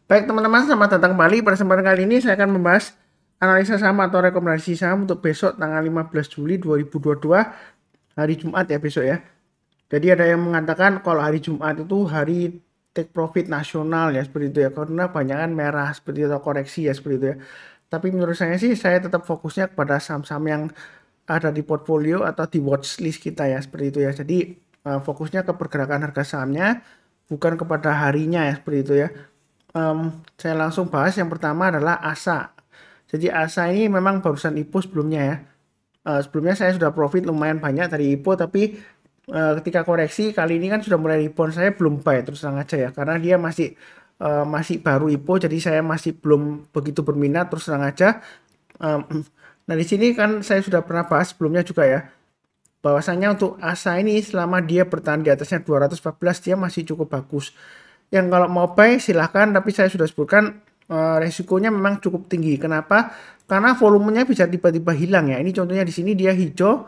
Baik teman-teman, selamat datang kembali. Pada kesempatan kali ini saya akan membahas analisa saham atau rekomendasi saham untuk besok tanggal 15 Juli 2022, hari Jumat ya besok ya. Jadi ada yang mengatakan kalau hari Jumat itu hari take profit nasional ya seperti itu ya, karena banyakan merah seperti itu atau koreksi ya seperti itu ya. Tapi menurut saya sih saya tetap fokusnya kepada saham-saham yang ada di portfolio atau di watch list kita ya seperti itu ya. Jadi fokusnya ke pergerakan harga sahamnya, bukan kepada harinya ya seperti itu ya. Saya langsung bahas yang pertama adalah ASA. Jadi ASA ini memang barusan IPO sebelumnya ya. Sebelumnya saya sudah profit lumayan banyak dari IPO, tapi ketika koreksi kali ini kan sudah mulai rebound, saya belum buy terus terang aja ya, karena dia masih baru IPO, jadi saya masih belum begitu berminat terus terang aja. Nah di sini kan saya sudah pernah bahas sebelumnya juga ya, bahwasanya untuk ASA ini selama dia bertahan di atasnya 214 dia masih cukup bagus. Yang kalau mau buy silahkan, tapi saya sudah sebutkan resikonya memang cukup tinggi. Kenapa? Karena volumenya bisa tiba-tiba hilang ya. Ini contohnya di sini dia hijau,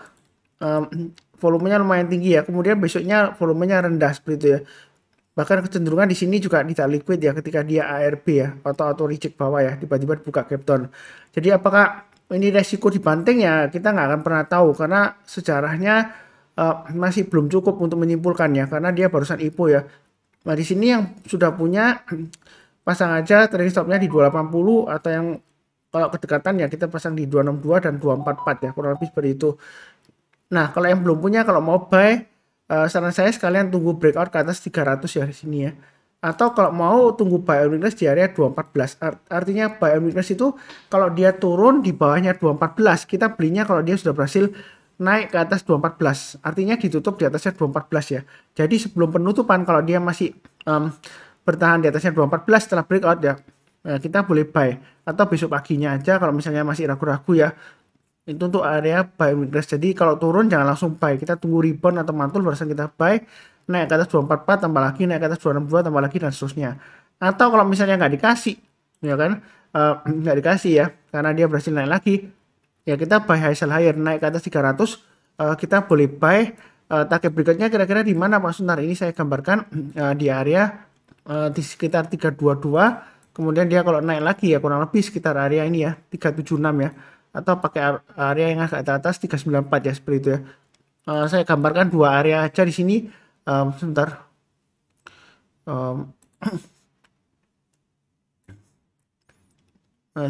volumenya lumayan tinggi ya. Kemudian besoknya volumenya rendah seperti itu ya. Bahkan kecenderungan di sini juga tidak liquid ya ketika dia ARB ya, atau auto reject bawah ya, tiba-tiba buka gap down. Jadi apakah ini resiko dibanting ya, kita nggak akan pernah tahu karena sejarahnya masih belum cukup untuk menyimpulkan ya, karena dia barusan IPO ya. Nah di sini yang sudah punya pasang aja trading stopnya di 280, atau yang kalau kedekatan ya kita pasang di 262 dan 244 ya, kurang lebih seperti itu. Nah kalau yang belum punya, kalau mau buy, saran saya sekalian tunggu breakout ke atas 300 ya di sini ya. Atau kalau mau tunggu buy on weakness di area 214. Artinya buy on weakness itu kalau dia turun di bawahnya 214, kita belinya kalau dia sudah berhasil naik ke atas 214. Artinya ditutup di atasnya 214 ya. Jadi sebelum penutupan kalau dia masih bertahan di atasnya 214 setelah breakout ya, kita boleh buy. Atau besok paginya aja kalau misalnya masih ragu-ragu ya, itu untuk area buy weakness. Jadi kalau turun jangan langsung buy, kita tunggu rebound atau mantul barusan kita buy, naik ke atas 244 tambah lagi, naik ke atas 262 tambah lagi, dan seterusnya. Atau kalau misalnya nggak dikasih ya kan, nggak dikasih ya karena dia berhasil naik lagi, ya kita buy high sell higher, naik ke atas 300, kita boleh buy. Target berikutnya kira-kira di mana Pak Suntar? Ini saya gambarkan di area di sekitar 322, kemudian dia kalau naik lagi ya kurang lebih sekitar area ini ya 376 ya, atau pakai area yang agak atas 394 ya seperti itu ya. Saya gambarkan dua area aja di sini. Sebentar.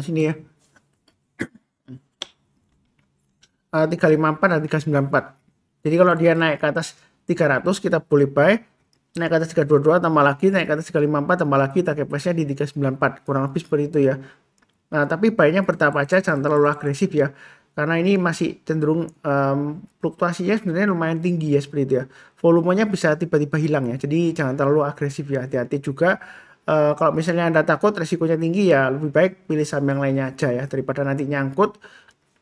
Sini ya. 354 dan 394. Jadi kalau dia naik ke atas 300 kita boleh buy, naik ke atas 322 tambah lagi, naik ke atas 354 tambah lagi, target price-nya di 394, kurang lebih seperti itu ya. Nah tapi buy-nya bertahap aja, jangan terlalu agresif ya, karena ini masih cenderung fluktuasinya sebenarnya lumayan tinggi ya seperti itu ya. Volumenya bisa tiba-tiba hilang ya, jadi jangan terlalu agresif ya, hati-hati juga. Kalau misalnya Anda takut resikonya tinggi ya lebih baik pilih saham yang lainnya aja ya, daripada nanti nyangkut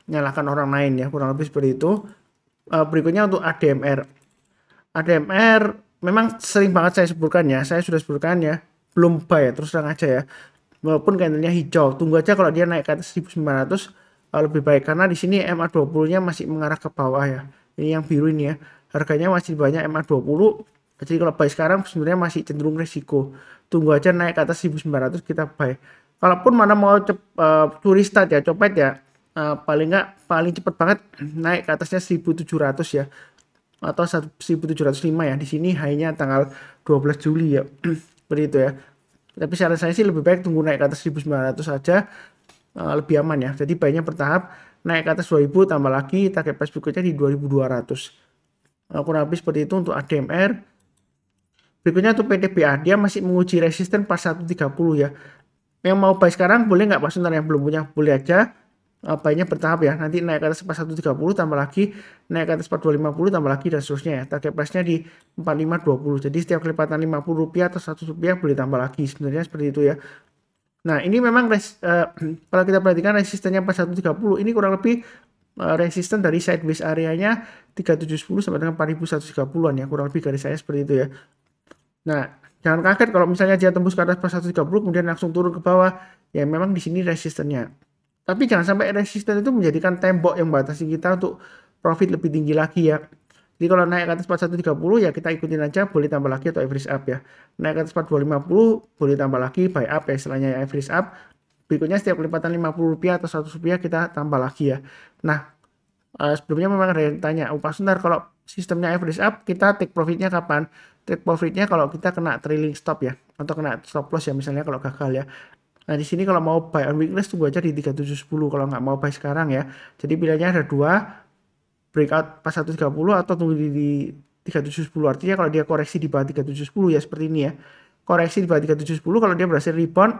nyalahkan orang lain ya, kurang lebih seperti itu. Berikutnya untuk ADMR. ADMR memang sering banget saya sebutkan ya, saya sudah sebutkan ya, belum buy ya, terus terang aja ya. Walaupun candlenya hijau, tunggu aja kalau dia naik ke atas 1900 lebih baik, karena di sini MA20-nya masih mengarah ke bawah ya. Ini yang biru ini ya, harganya masih banyak MA20. Jadi kalau buy sekarang sebenarnya masih cenderung risiko. Tunggu aja naik ke atas 1900 kita buy. Kalaupun mana mau curi start ya, copet ya, paling nggak paling cepet banget naik ke atasnya 1700 ya, atau 1705 ya. Di sini hanya tanggal 12 Juli ya. Seperti itu ya. Tapi saran saya sih lebih baik tunggu naik ke atas 1900 saja, lebih aman ya. Jadi buy-nya bertahap, naik ke atas 2000 tambah lagi, target price berikutnya di 2200. Kurang lebih seperti itu untuk ADMR. Berikutnya untuk PTBA, dia masih menguji resisten pas 130 ya. Yang mau buy sekarang boleh nggak Pak Suntar? Yang belum punya boleh aja. Buy-nya bertahap ya, nanti naik ke atas 4130 tambah lagi, naik ke atas 4250 tambah lagi, dan seterusnya ya. Target price-nya di 4520. Jadi setiap kelipatan Rp50 atau Rp100 boleh tambah lagi, sebenarnya seperti itu ya. Nah ini memang kalau kita perhatikan resistennya 4130 ini kurang lebih resisten dari sideways areanya 3710 sampai dengan 4130-an ya, kurang lebih garis saya seperti itu ya. Nah jangan kaget kalau misalnya dia tembus ke atas 4130 kemudian langsung turun ke bawah ya, memang di sini resistennya. Tapi jangan sampai resisten itu menjadikan tembok yang membatasi kita untuk profit lebih tinggi lagi ya. Jadi kalau naik ke atas 4130 ya kita ikutin aja, boleh tambah lagi atau average up ya. Naik ke atas 4250 boleh tambah lagi, buy up ya istilahnya ya, average up. Berikutnya setiap kelipatan Rp50 atau Rp100 kita tambah lagi ya. Nah, sebelumnya memang ada yang tanya, Pak Sundar kalau sistemnya average up kita take profitnya kapan? Take profitnya kalau kita kena trailing stop ya, atau kena stop loss ya misalnya kalau gagal ya. Nah di sini kalau mau buy on weakness tunggu aja di 3710 kalau nggak mau buy sekarang ya. Jadi pilihannya ada dua, breakout pas 130 atau tunggu di 3710. Artinya kalau dia koreksi di bawah 3710 ya seperti ini ya. Koreksi di bawah 3710 kalau dia berhasil rebound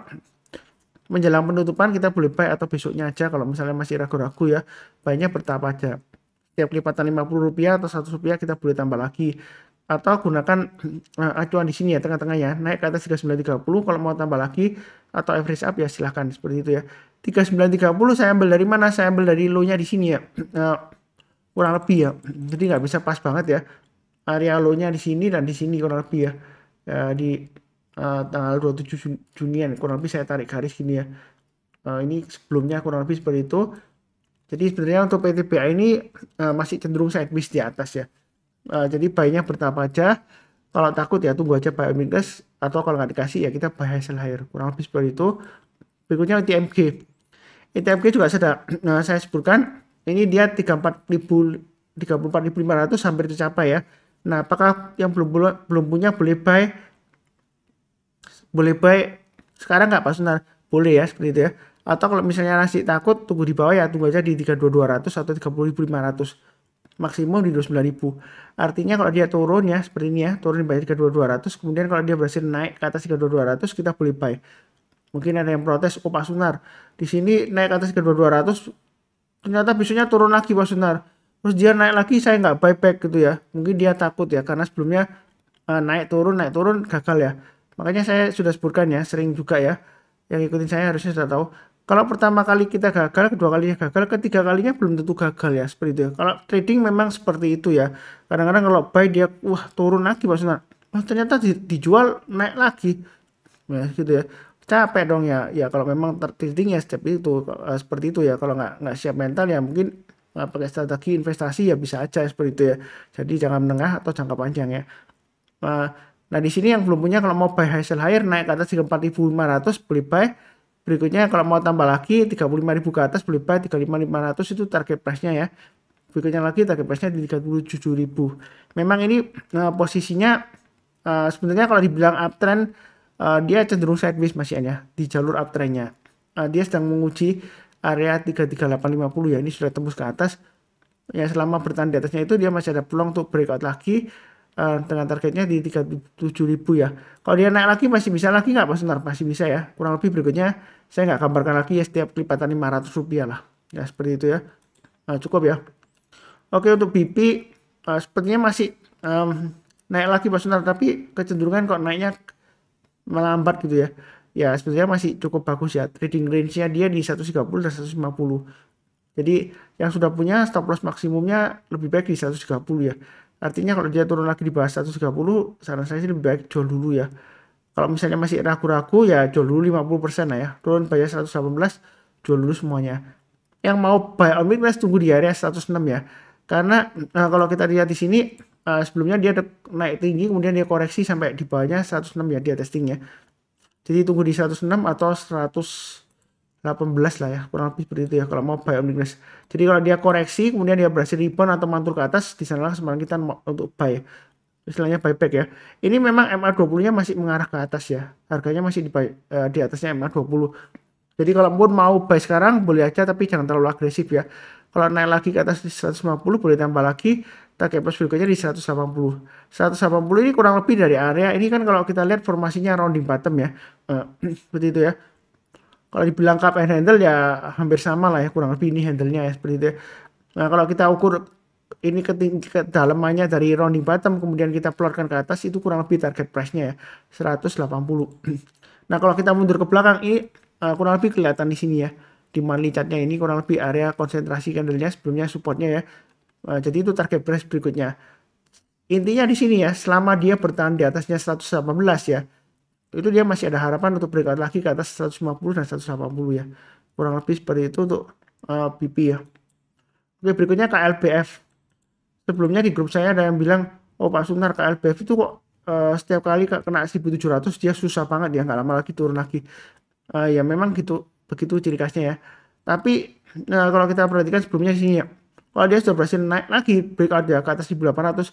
menjelang penutupan kita boleh buy atau besoknya aja kalau misalnya masih ragu-ragu ya. Buynya bertahap aja. Setiap kelipatan Rp50 atau Rp100 kita boleh tambah lagi. Atau gunakan acuan di sini ya tengah-tengahnya, naik ke atas 3930 kalau mau tambah lagi atau average up ya silahkan seperti itu ya. 3930 saya ambil dari mana? Saya ambil dari low-nya di sini ya. Kurang lebih ya. Jadi nggak bisa pas banget ya. Area low-nya di sini dan di sini kurang lebih ya. Di tanggal 27 Junian kurang lebih saya tarik garis gini ya. Ini sebelumnya kurang lebih seperti itu. Jadi sebenarnya untuk PTBA ini masih cenderung sideways di atas ya. Jadi buy-nya bertahap aja. Kalau takut ya tunggu aja buy weakness, atau kalau nggak dikasih ya kita buy high sell higher. Kurang lebih seperti itu. Berikutnya ITMG. ITMG juga sudah saya sebutkan. Ini dia 34.500 hampir tercapai ya. Nah, apakah yang belum punya boleh buy sekarang nggak Pak Sunar? Boleh ya seperti itu ya. Atau kalau misalnya masih takut tunggu di bawah ya tunggu aja di 32.200 atau 30.500. Maksimum di 29.000. Artinya kalau dia turun ya seperti ini ya, turun di bawah 32.200, kemudian kalau dia berhasil naik ke atas 32.200 kita boleh buy. Mungkin ada yang protes, oh Pak Sunar, di sini naik ke atas 32.200 ternyata besoknya turun lagi Pak Sunar. Terus dia naik lagi saya nggak buy back gitu ya. Mungkin dia takut ya karena sebelumnya naik turun gagal ya. Makanya saya sudah sebutkan ya, sering juga ya. Yang ikutin saya harusnya sudah tahu. Kalau pertama kali kita gagal, kedua kalinya gagal, ketiga kalinya belum tentu gagal ya, seperti itu ya. Kalau trading memang seperti itu ya. Kadang-kadang kalau buy dia, wah turun lagi maksudnya. Oh, ternyata dijual naik lagi. Ya gitu ya. Capek dong ya. Ya kalau memang trading ya seperti itu ya. Kalau nggak siap mental ya mungkin pakai strategi investasi ya bisa aja seperti itu ya. Jadi jangka menengah atau jangka panjang ya. Nah di sini yang belum punya kalau mau buy high sell higher naik ke atas 34.500 boleh buy. Berikutnya kalau mau tambah lagi 35.000 ke atas boleh buy 35.500 itu target price-nya ya. Berikutnya lagi target price-nya di 37.000. Memang ini posisinya sebenarnya kalau dibilang uptrend dia cenderung sideways masih ya di jalur uptrend-nya. Dia sedang menguji area 33850 ya. Ini sudah tembus ke atas. Ya selama bertahan di atasnya itu dia masih ada peluang untuk breakout lagi dengan targetnya di 37.000 ya. Kalau dia naik lagi masih bisa lagi nggak Pak Sunar? Masih bisa ya. Kurang lebih berikutnya saya nggak gambarkan lagi ya setiap kelipatan Rp500 lah. Ya seperti itu ya. Cukup ya. Oke untuk BP sepertinya masih naik lagi Pak Sunar. Tapi kecenderungan kok naiknya melambat gitu ya. Ya sebenarnya masih cukup bagus ya. Trading range-nya dia di 130 dan 150. Jadi yang sudah punya stop loss maksimumnya lebih baik di 130 ya. Artinya kalau dia turun lagi di bawah 130, saran saya sih lebih baik jual dulu ya. Kalau misalnya masih ragu-ragu ya jual dulu 50% lah ya. Turun bayar 118, jual dulu semuanya. Yang mau buy on weakness tunggu di area 106 ya. Karena kalau kita lihat di sini sebelumnya dia naik tinggi kemudian dia koreksi sampai di bawahnya 106 ya dia testingnya. Jadi tunggu di 106 atau 118 lah ya, kurang lebih seperti itu ya kalau mau buy on weakness. Jadi kalau dia koreksi kemudian dia berhasil rebound atau mantul ke atas, di sana kesempatan kita untuk buy, istilahnya buyback ya. Ini memang MA20 nya masih mengarah ke atas ya, harganya masih di atasnya MA20. Jadi kalau pun mau buy sekarang boleh aja tapi jangan terlalu agresif ya. Kalau naik lagi ke atas di 150 boleh tambah lagi, target plus berikutnya di 180. 180 ini kurang lebih dari area ini kan kalau kita lihat formasinya rounding bottom ya. Seperti itu ya. Kalau dibilang cup and handle ya hampir sama lah ya, kurang lebih ini handle-nya ya seperti itu ya. Nah kalau kita ukur ini kedalamannya dari rounding bottom kemudian kita plotkan ke atas itu kurang lebih target price-nya ya 180. Nah kalau kita mundur ke belakang ini kurang lebih kelihatan di sini ya, di monthly chart-nya ini kurang lebih area konsentrasi candle-nya sebelumnya supportnya ya. Jadi itu target price berikutnya. Intinya di sini ya, selama dia bertahan di atasnya 118 ya, itu dia masih ada harapan untuk breakout lagi ke atas 150 dan 180 ya. Kurang lebih seperti itu untuk BP ya. Oke berikutnya KLBF. sebelumnya di grup saya ada yang bilang, oh Pak Sunar KLBF itu kok setiap kali kena 1700 dia susah banget ya, nggak lama lagi turun lagi. Ya memang gitu, begitu ciri khasnya ya. Tapi kalau kita perhatikan sebelumnya di sini ya, kalau dia sudah berhasil naik lagi breakout ya ke atas 1800,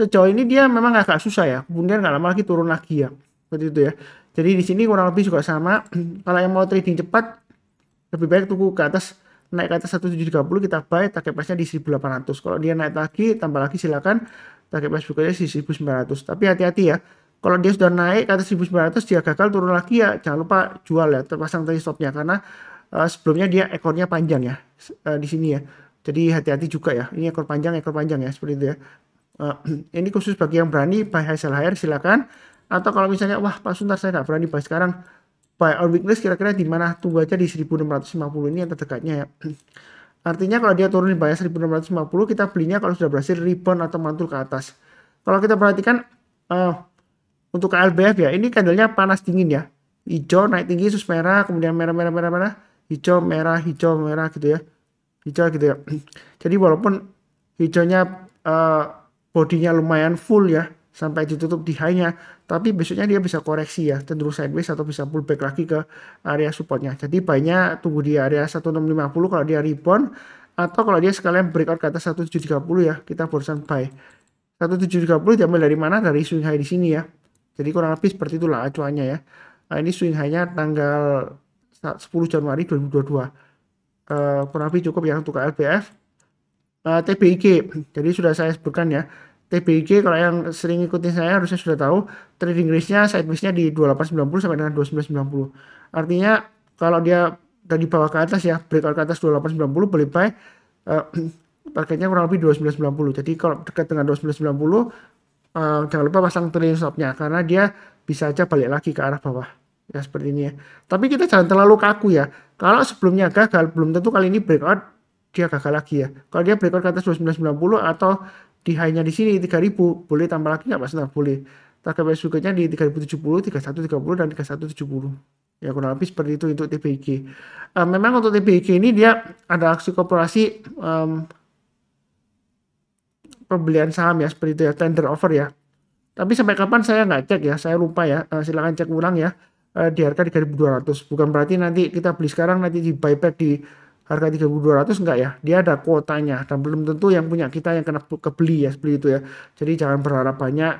sejauh ini dia memang agak susah ya, kemudian nggak lama lagi turun lagi ya, seperti itu ya. Jadi di sini kurang lebih juga sama. Kalau yang mau trading cepat, lebih baik tunggu ke atas, naik ke atas 1730 kita buy, target price-nya di 1800. Kalau dia naik lagi, tambah lagi silakan, target price berikutnya di 1900. Tapi hati-hati ya, kalau dia sudah naik ke atas 1900 dia gagal turun lagi ya, jangan lupa jual ya, terpasang tadi stopnya, karena sebelumnya dia ekornya panjang ya, di sini ya. Jadi hati-hati juga ya, ini ekor panjang ya, seperti itu ya. Ini khusus bagi yang berani buy high sell higher silakan. Atau kalau misalnya wah Pak Suntar saya nggak berani buy sekarang, buy on weakness kira-kira di mana, tunggu aja di 1650 ini yang terdekatnya ya. Artinya kalau dia turun di bawah 1650 kita belinya kalau sudah berhasil rebound atau mantul ke atas. Kalau kita perhatikan untuk KLBF ya, ini candlenya panas dingin ya, hijau naik tinggi terus merah, kemudian merah, hijau merah gitu ya, hijau gitu ya. Jadi walaupun hijaunya bodinya lumayan full ya sampai ditutup di high-nya, tapi besoknya dia bisa koreksi ya, cenderung sideways atau bisa pullback lagi ke area supportnya. Jadi buy-nya tunggu di area 1650 kalau dia rebound, atau kalau dia sekalian breakout ke atas 1730 ya, kita barusan buy. 1730 diambil dari mana? Dari swing high di sini ya. Jadi kurang lebih seperti itulah acuannya ya. Nah, ini swing high-nya tanggal 10 Januari 2022. Kurang lebih cukup ya untuk KLBF. TBIG, jadi sudah saya sebutkan ya, TBIG kalau yang sering ikutin saya harusnya sudah tahu trading range-nya sideways-nya di 2890 sampai dengan 2990. Artinya kalau dia dari bawah ke atas ya, breakout ke atas 2890 boleh buy, targetnya kurang lebih 2990. Jadi kalau dekat dengan 2990 jangan lupa pasang trailing stop-nya karena dia bisa aja balik lagi ke arah bawah ya, seperti ini ya. Tapi kita jangan terlalu kaku ya, kalau sebelumnya gagal belum tentu kali ini breakout dia gagal lagi ya. Kalau dia breakout ke atas 2990 atau di high-nya di sini 3000 boleh tambah lagi nggak Mas? Nah, boleh. Target price berikutnya di 3070, 3130 dan 3170. Ya kurang lebih seperti itu untuk TBIG. Memang untuk TBIG ini dia ada aksi korporasi pembelian saham ya, seperti itu ya, tender offer ya. Tapi sampai kapan saya nggak cek ya, saya lupa ya. Silakan cek ulang ya. Di harga 3200. Bukan berarti nanti kita beli sekarang nanti di buyback di harga 3200, enggak ya, dia ada kuotanya dan belum tentu yang punya kita yang kena kebeli ya, seperti itu ya. Jadi jangan berharap banyak,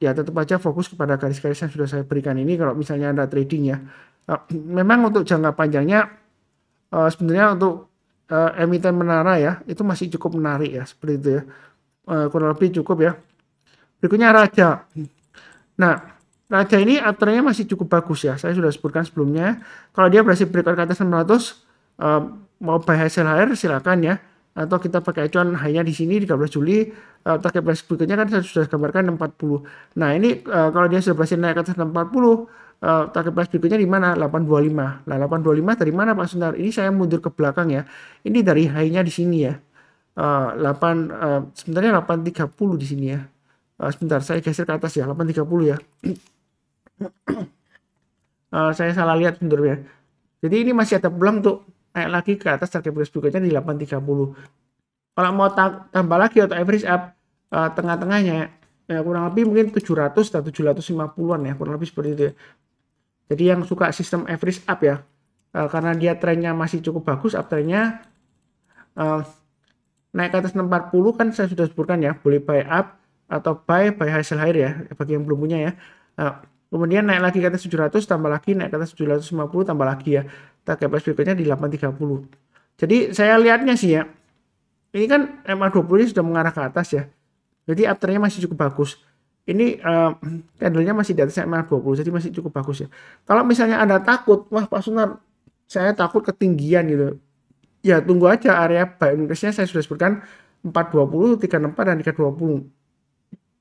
ya tetap aja fokus kepada garis-garis yang sudah saya berikan ini kalau misalnya Anda trading ya. Memang untuk jangka panjangnya sebenarnya untuk emiten menara ya itu masih cukup menarik ya, seperti itu ya. Kurang lebih cukup ya. Berikutnya Raja. Nah, Raja ini uptrendnya masih cukup bagus ya, saya sudah sebutkan sebelumnya. Kalau dia berhasil breakout ke atas 600, mau buy high sell higher silakan ya, atau kita pakai acuan high-nya di sini 13 Juli. Target price berikutnya kan saya sudah gambarkan 60. Nah ini kalau dia sudah berhasil naik ke atas 60, target price berikutnya di mana? 825. Nah 825 dari mana Pak Sunar? Ini saya mundur ke belakang ya, ini dari high-nya di sini ya, sebenarnya 830 di sini ya. Sebentar saya geser ke atas ya, 830 ya. Saya salah lihat sebenarnya. Jadi ini masih ada peluang untuk naik lagi ke atas target price berikutnya di 830. Kalau mau tambah lagi atau average up tengah-tengahnya ya, kurang lebih mungkin 700 atau 750-an ya, kurang lebih seperti itu ya. Jadi yang suka sistem average up ya, karena dia trennya masih cukup bagus, uptrendnya naik ke atas 640 kan saya sudah sebutkan ya, boleh buy up atau buy high sell higher ya, bagi yang belum punya ya. Kemudian naik lagi ke atas 700, tambah lagi, naik ke atas 750, tambah lagi ya. Target price berikutnya di 830. Jadi saya lihatnya sih ya, ini kan MA20 ini sudah mengarah ke atas ya. Jadi uptrendnya masih cukup bagus. Ini candlenya masih di atas MA20, jadi masih cukup bagus ya. Kalau misalnya Anda takut, wah Pak Sunar, saya takut ketinggian gitu. Ya tunggu aja area buy increase-nya saya sudah sebutkan 420, 364 dan 320.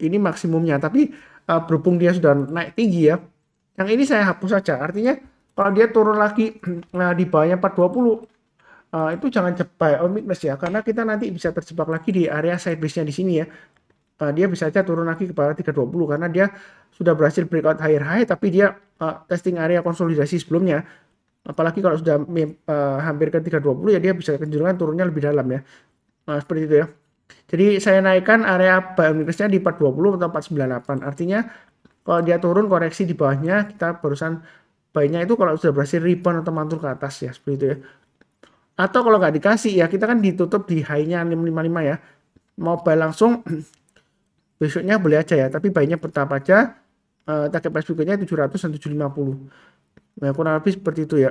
Ini maksimumnya, tapi berhubung dia sudah naik tinggi ya, yang ini saya hapus saja. Artinya kalau dia turun lagi di bawahnya 420, itu jangan buy on weakness ya, karena kita nanti bisa terjebak lagi di area sideways-nya di sini ya. Dia bisa aja turun lagi ke bawah 320 karena dia sudah berhasil breakout higher high, tapi dia testing area konsolidasi sebelumnya. Apalagi kalau sudah hampir ke 320 ya, dia bisa kecenderungan turunnya lebih dalam ya. Seperti itu ya. Jadi saya naikkan area buy weakness-nya di 420 atau 498. Artinya kalau dia turun koreksi di bawahnya, kita barusan buy-nya itu kalau sudah berhasil rebound atau mantul ke atas ya, seperti itu ya. Atau kalau nggak dikasih ya, kita kan ditutup di high-nya 555 ya. Mau buy langsung besoknya boleh aja ya, tapi buy-nya bertahap aja. Target price berikutnya 700 dan 750. Nah, kurang lebih seperti itu ya.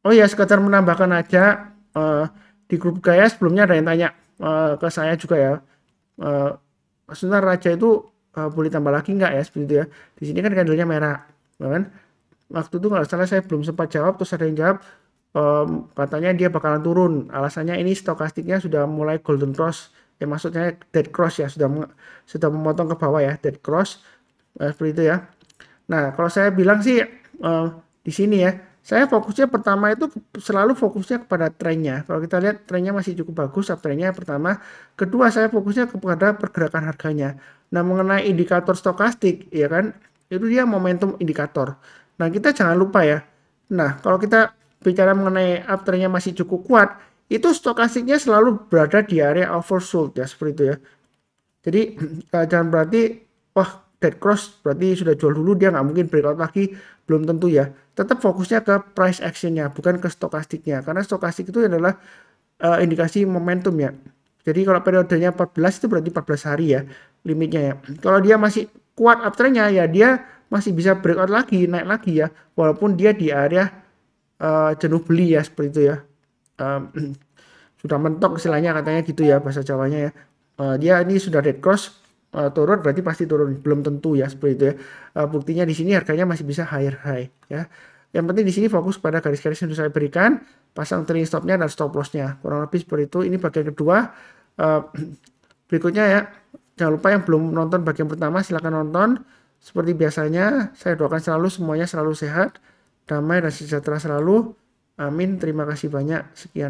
Oh ya, sekedar menambahkan aja, di grup Gaya sebelumnya ada yang tanya ke saya juga ya. Sebentar Raja itu boleh tambah lagi nggak ya, seperti itu ya. Di sini kan candlenya merah, ya kan? Waktu itu nggak salah saya belum sempat jawab, terus ada yang jawab katanya dia bakalan turun. Alasannya ini stokastiknya sudah mulai golden cross, maksudnya dead cross ya, sudah memotong ke bawah ya, dead cross, seperti itu ya. Nah, kalau saya bilang sih di sini ya, saya fokusnya pertama itu selalu fokusnya kepada trennya. Kalau kita lihat trennya masih cukup bagus, uptrendnya pertama. Kedua, saya fokusnya kepada pergerakan harganya. Nah, mengenai indikator stokastik, ya kan, itu dia momentum indikator. Nah, kita jangan lupa ya. Nah, kalau kita bicara mengenai uptrendnya masih cukup kuat, itu stokastiknya selalu berada di area oversold ya, seperti itu ya. Jadi jangan berarti wah dead cross berarti sudah jual dulu, dia nggak mungkin breakout lagi, belum tentu ya. Tetap fokusnya ke price actionnya, bukan ke stokastiknya, karena stokastik itu adalah indikasi momentum ya. Jadi kalau periodenya 14 itu berarti 14 hari ya limitnya ya. Kalau dia masih kuat uptrendnya ya, dia masih bisa breakout lagi, naik lagi ya, walaupun dia di area jenuh beli ya, seperti itu ya. Sudah mentok istilahnya, katanya gitu ya bahasa Jawanya ya. Dia ini sudah dead cross, turun berarti pasti turun, belum tentu ya, seperti itu ya. Buktinya di sini harganya masih bisa higher high ya. Yang penting di sini fokus pada garis-garis yang sudah saya berikan, pasang trailing stopnya dan stop lossnya, kurang lebih seperti itu. Ini bagian kedua. Berikutnya ya, jangan lupa yang belum nonton bagian pertama silahkan nonton. Seperti biasanya, saya doakan selalu semuanya selalu sehat, damai dan sejahtera selalu. Amin. Terima kasih banyak. Sekian.